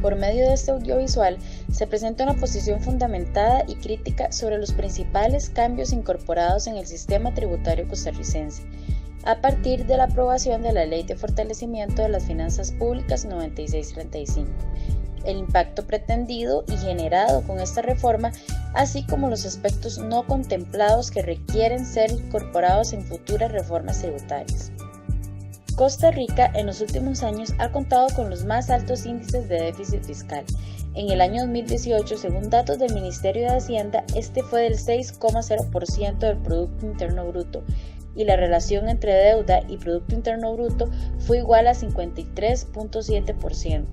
Por medio de este audiovisual se presenta una posición fundamentada y crítica sobre los principales cambios incorporados en el sistema tributario costarricense, a partir de la aprobación de la Ley de Fortalecimiento de las Finanzas Públicas 9635, el impacto pretendido y generado con esta reforma, así como los aspectos no contemplados que requieren ser incorporados en futuras reformas tributarias. Costa Rica en los últimos años ha contado con los más altos índices de déficit fiscal. En el año 2018, según datos del Ministerio de Hacienda, este fue del 6,0% del Producto Interno Bruto, y la relación entre deuda y Producto Interno Bruto fue igual a 53,7%.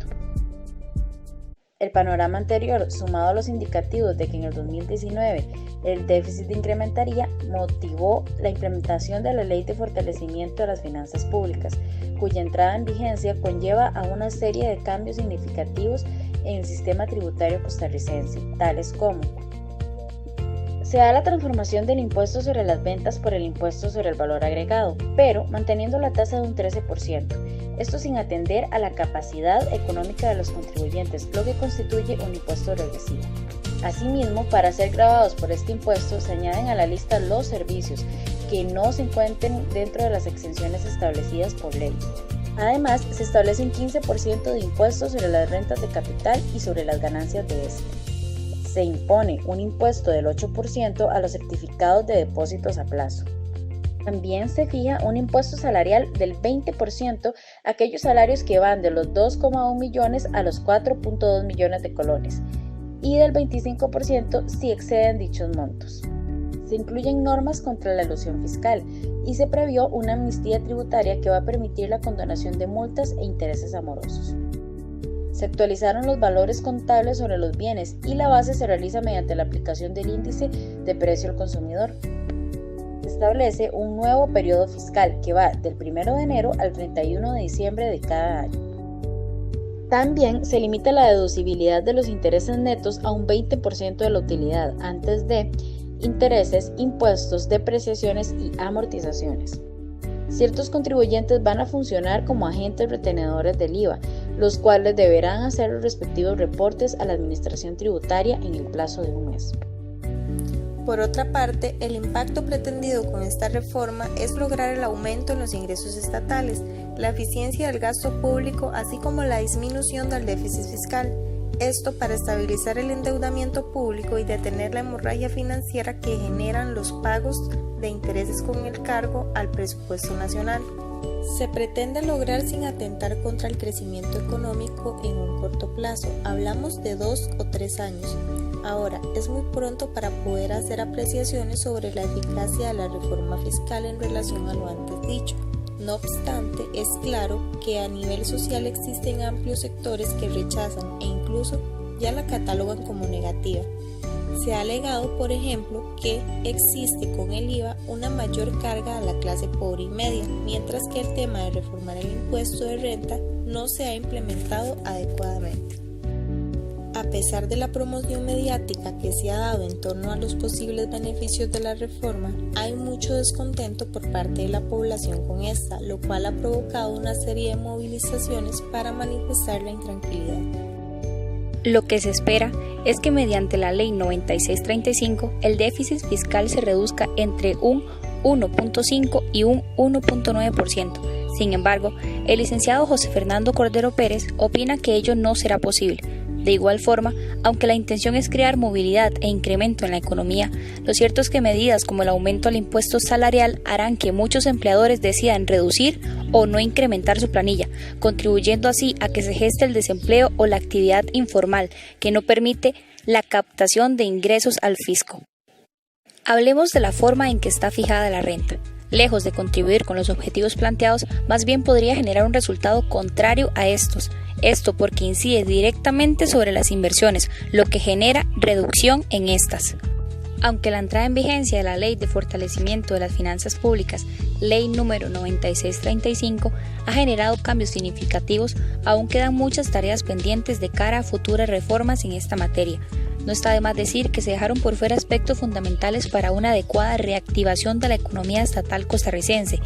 El panorama anterior, sumado a los indicativos de que en el 2019 el déficit incrementaría, motivó la implementación de la Ley de Fortalecimiento de las Finanzas Públicas, cuya entrada en vigencia conlleva a una serie de cambios significativos en el sistema tributario costarricense, tales como: se da la transformación del impuesto sobre las ventas por el impuesto sobre el valor agregado, pero manteniendo la tasa de un 13%, esto sin atender a la capacidad económica de los contribuyentes, lo que constituye un impuesto regresivo. Asimismo, para ser gravados por este impuesto, se añaden a la lista los servicios que no se encuentren dentro de las exenciones establecidas por ley. Además, se establece un 15% de impuesto sobre las rentas de capital y sobre las ganancias de este. Se impone un impuesto del 8% a los certificados de depósitos a plazo. También se fija un impuesto salarial del 20% a aquellos salarios que van de los 2,1 millones a los 4,2 millones de colones y del 25% si exceden dichos montos. Se incluyen normas contra la elusión fiscal y se previó una amnistía tributaria que va a permitir la condonación de multas e intereses amorosos. Se actualizaron los valores contables sobre los bienes y la base se realiza mediante la aplicación del índice de precio al consumidor. Se establece un nuevo periodo fiscal que va del 1 de enero al 31 de diciembre de cada año. También se limita la deducibilidad de los intereses netos a un 20% de la utilidad antes de intereses, impuestos, depreciaciones y amortizaciones. Ciertos contribuyentes van a funcionar como agentes retenedores del IVA, los cuales deberán hacer los respectivos reportes a la Administración Tributaria en el plazo de un mes. Por otra parte, el impacto pretendido con esta reforma es lograr el aumento en los ingresos estatales, la eficiencia del gasto público, así como la disminución del déficit fiscal. Esto para estabilizar el endeudamiento público y detener la hemorragia financiera que generan los pagos de intereses con el cargo al presupuesto nacional. Se pretende lograr sin atentar contra el crecimiento económico en un corto plazo, hablamos de 2 o 3 años. Ahora, es muy pronto para poder hacer apreciaciones sobre la eficacia de la reforma fiscal en relación a lo antes dicho. No obstante, es claro que a nivel social existen amplios sectores que rechazan e incluso ya la catalogan como negativa. Se ha alegado, por ejemplo, que existe con el IVA una mayor carga a la clase pobre y media, mientras que el tema de reformar el impuesto de renta no se ha implementado adecuadamente. A pesar de la promoción mediática que se ha dado en torno a los posibles beneficios de la reforma, hay mucho descontento por parte de la población con esta, lo cual ha provocado una serie de movilizaciones para manifestar la intranquilidad. Lo que se espera es que mediante la Ley 9635 el déficit fiscal se reduzca entre un 1.5 y un 1.9%. Sin embargo, el licenciado José Fernando Cordero Pérez opina que ello no será posible. De igual forma, aunque la intención es crear movilidad e incremento en la economía, lo cierto es que medidas como el aumento al impuesto salarial harán que muchos empleadores decidan reducir o no incrementar su planilla, contribuyendo así a que se geste el desempleo o la actividad informal, que no permite la captación de ingresos al fisco. Hablemos de la forma en que está fijada la renta. Lejos de contribuir con los objetivos planteados, más bien podría generar un resultado contrario a estos. Esto porque incide directamente sobre las inversiones, lo que genera reducción en estas. Aunque la entrada en vigencia de la Ley de Fortalecimiento de las Finanzas Públicas, Ley número 9635, ha generado cambios significativos, aún quedan muchas tareas pendientes de cara a futuras reformas en esta materia. no está de más decir que se dejaron por fuera aspectos fundamentales para una adecuada reactivación de la economía estatal costarricense,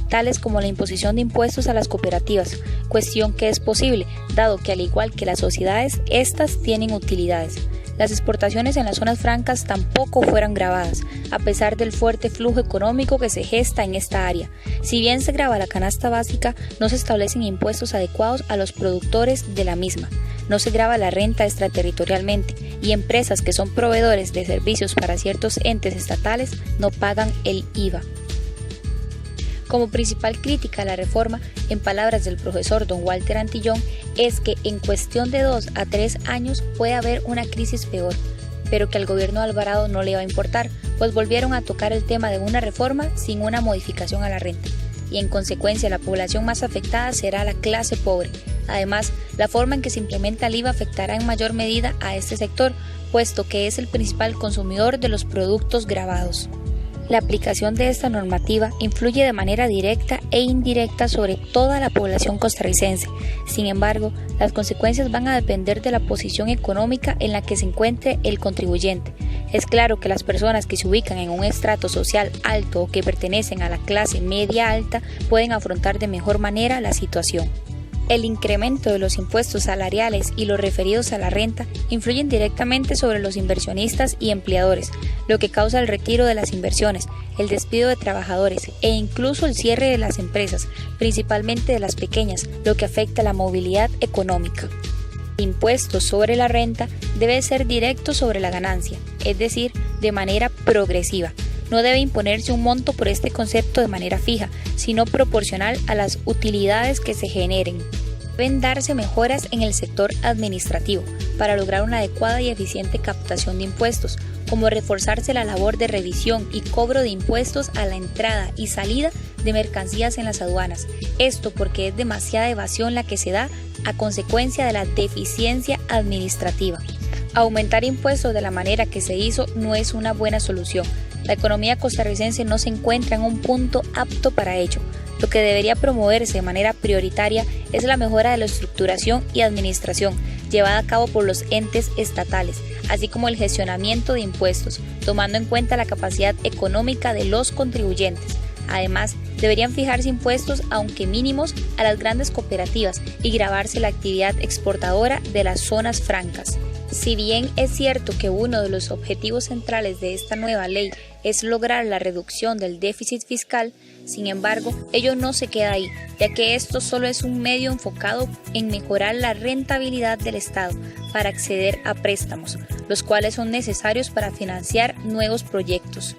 tales como la imposición de impuestos a las cooperativas, cuestión que es posible, dado que al igual que las sociedades, estas tienen utilidades. Las exportaciones en las zonas francas tampoco fueron gravadas, a pesar del fuerte flujo económico que se gesta en esta área. Si bien se grava la canasta básica, no se establecen impuestos adecuados a los productores de la misma. No se grava la renta extraterritorialmente y empresas que son proveedores de servicios para ciertos entes estatales no pagan el IVA. Como principal crítica a la reforma, en palabras del profesor don Walter Antillón, es que en cuestión de 2 a 3 años puede haber una crisis peor, pero que al gobierno de Alvarado no le va a importar, pues volvieron a tocar el tema de una reforma sin una modificación a la renta, y en consecuencia la población más afectada será la clase pobre. Además, la forma en que se implementa el IVA afectará en mayor medida a este sector, puesto que es el principal consumidor de los productos gravados. La aplicación de esta normativa influye de manera directa e indirecta sobre toda la población costarricense. Sin embargo, las consecuencias van a depender de la posición económica en la que se encuentre el contribuyente. Es claro que las personas que se ubican en un estrato social alto o que pertenecen a la clase media alta pueden afrontar de mejor manera la situación. El incremento de los impuestos salariales y los referidos a la renta influyen directamente sobre los inversionistas y empleadores, lo que causa el retiro de las inversiones, el despido de trabajadores e incluso el cierre de las empresas, principalmente de las pequeñas, lo que afecta la movilidad económica. El impuesto sobre la renta debe ser directo sobre la ganancia, es decir, de manera progresiva. No debe imponerse un monto por este concepto de manera fija, sino proporcional a las utilidades que se generen. Deben darse mejoras en el sector administrativo para lograr una adecuada y eficiente captación de impuestos, como reforzarse la labor de revisión y cobro de impuestos a la entrada y salida de mercancías en las aduanas. Esto porque es demasiada evasión la que se da a consecuencia de la deficiencia administrativa. Aumentar impuestos de la manera que se hizo no es una buena solución. La economía costarricense no se encuentra en un punto apto para ello. Lo que debería promoverse de manera prioritaria es la mejora de la estructuración y administración llevada a cabo por los entes estatales, así como el gestionamiento de impuestos, tomando en cuenta la capacidad económica de los contribuyentes. Además, deberían fijarse impuestos, aunque mínimos, a las grandes cooperativas y gravarse la actividad exportadora de las zonas francas. Si bien es cierto que uno de los objetivos centrales de esta nueva ley es lograr la reducción del déficit fiscal, sin embargo, ello no se queda ahí, ya que esto solo es un medio enfocado en mejorar la rentabilidad del Estado para acceder a préstamos, los cuales son necesarios para financiar nuevos proyectos.